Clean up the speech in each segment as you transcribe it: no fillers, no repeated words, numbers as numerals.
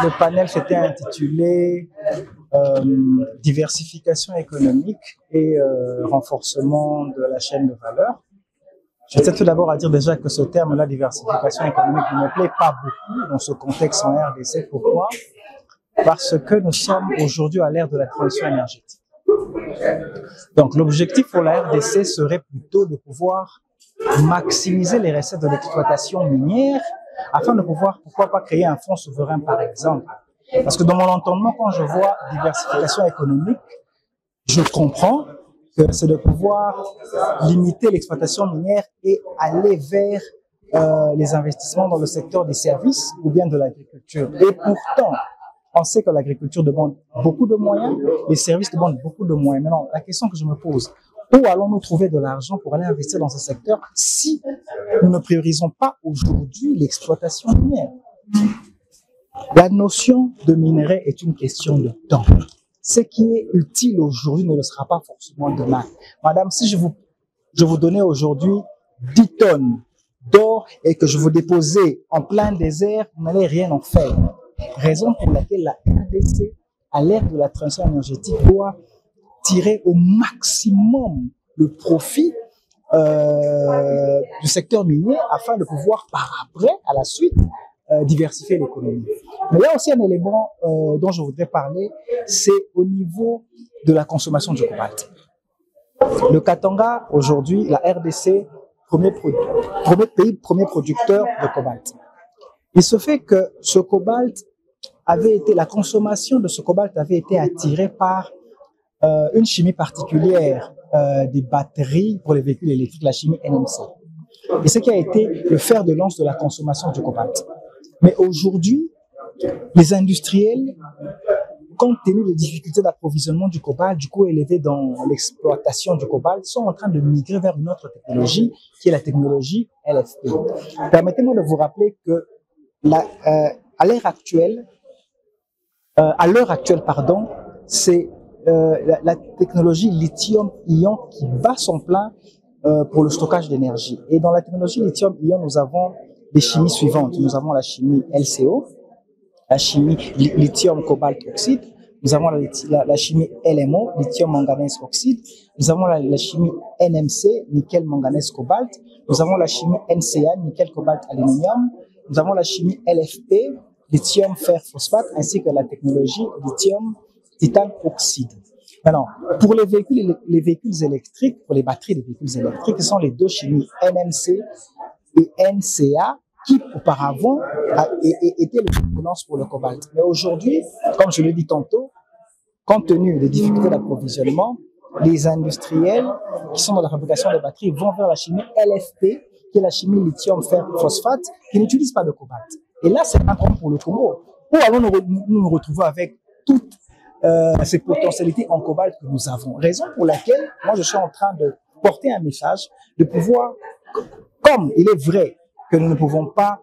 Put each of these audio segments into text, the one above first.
Le panel s'était intitulé Diversification économique et renforcement de la chaîne de valeur. Je tiens tout d'abord à dire déjà que ce terme-là, diversification économique, ne me plaît pas beaucoup dans ce contexte en RDC. Pourquoi? Parce que nous sommes aujourd'hui à l'ère de la transition énergétique. Donc l'objectif pour la RDC serait plutôt de pouvoir maximiser les recettes de l'exploitation minière afin de pouvoir, pourquoi pas, créer un fonds souverain par exemple. Parce que dans mon entendement, quand je vois diversification économique, je comprends que c'est de pouvoir limiter l'exploitation minière et aller vers les investissements dans le secteur des services ou bien de l'agriculture. Et pourtant, on sait que l'agriculture demande beaucoup de moyens, les services demandent beaucoup de moyens. Maintenant, la question que je me pose, où allons-nous trouver de l'argent pour aller investir dans ce secteur si nous ne priorisons pas aujourd'hui l'exploitation minière? La notion de minerai est une question de temps. Ce qui est utile aujourd'hui ne le sera pas forcément demain. Madame, si je vous donnais aujourd'hui 10 tonnes d'or et que je vous déposais en plein désert, vous n'allez rien en faire. Raison pour laquelle la RDC, à l'ère de la transition énergétique, doit tirer au maximum le profit du secteur minier afin de pouvoir, par après, à la suite, diversifier l'économie. Mais il y a aussi un élément dont je voudrais parler, c'est au niveau de la consommation du cobalt. Le Katanga, aujourd'hui, la RDC, premier producteur de cobalt. Il se fait que ce cobalt la consommation de ce cobalt avait été attirée par une chimie particulière des batteries pour les véhicules électriques, la chimie NMC. Et ce qui a été le fer de lance de la consommation du cobalt. Mais aujourd'hui, les industriels, compte tenu des difficultés d'approvisionnement du cobalt, du coût élevé dans l'exploitation du cobalt, sont en train de migrer vers une autre technologie, qui est la technologie LFP. Permettez-moi de vous rappeler que à l'heure actuelle, c'est la technologie lithium-ion qui bat son plein pour le stockage d'énergie. Et dans la technologie lithium-ion, nous avons les chimies suivantes. Nous avons la chimie LCO, la chimie lithium-cobalt oxyde, nous avons la chimie LMO, lithium-manganèse oxyde, nous avons la chimie NMC, nickel-manganèse-cobalt, nous avons la chimie NCA, nickel-cobalt-aluminium, nous avons la chimie LFP, lithium-fer-phosphate, ainsi que la technologie lithium-titane-oxyde. Maintenant, pour les véhicules électriques, pour les batteries des véhicules électriques, ce sont les deux chimies NMC et NCA qui, auparavant, étaient les préférences pour le cobalt. Mais aujourd'hui, comme je l'ai dit tantôt, compte tenu des difficultés d'approvisionnement, les industriels qui sont dans la fabrication des batteries vont vers la chimie LFP, qui est la chimie lithium-fer-phosphate, qui n'utilise pas de cobalt. Et là, c'est un problème pour le Congo. Où allons nous retrouver avec toutes ces potentialités en cobalt que nous avons? Raison pour laquelle, moi, je suis en train de porter un message, de pouvoir, comme il est vrai que nous ne pouvons pas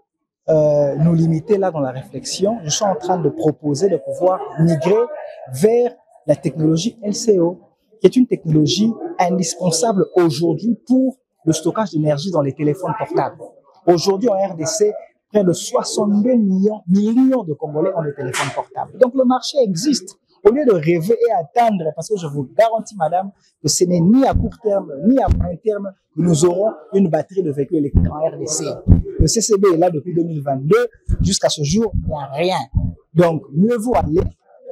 nous limiter là dans la réflexion, je suis en train de proposer de pouvoir migrer vers la technologie LCO, qui est une technologie indispensable aujourd'hui pour le stockage d'énergie dans les téléphones portables. Aujourd'hui, en RDC, près de 62 millions de Congolais ont des téléphones portables. Donc, le marché existe. Au lieu de rêver et attendre, parce que je vous garantis, madame, que ce n'est ni à court terme, ni à moyen terme que nous aurons une batterie de véhicules électriques en RDC. Le CCB est là depuis 2022. Jusqu'à ce jour, il n'y a rien. Donc, mieux vaut aller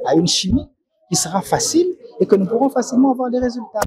à une chimie qui sera facile et que nous pourrons facilement avoir des résultats.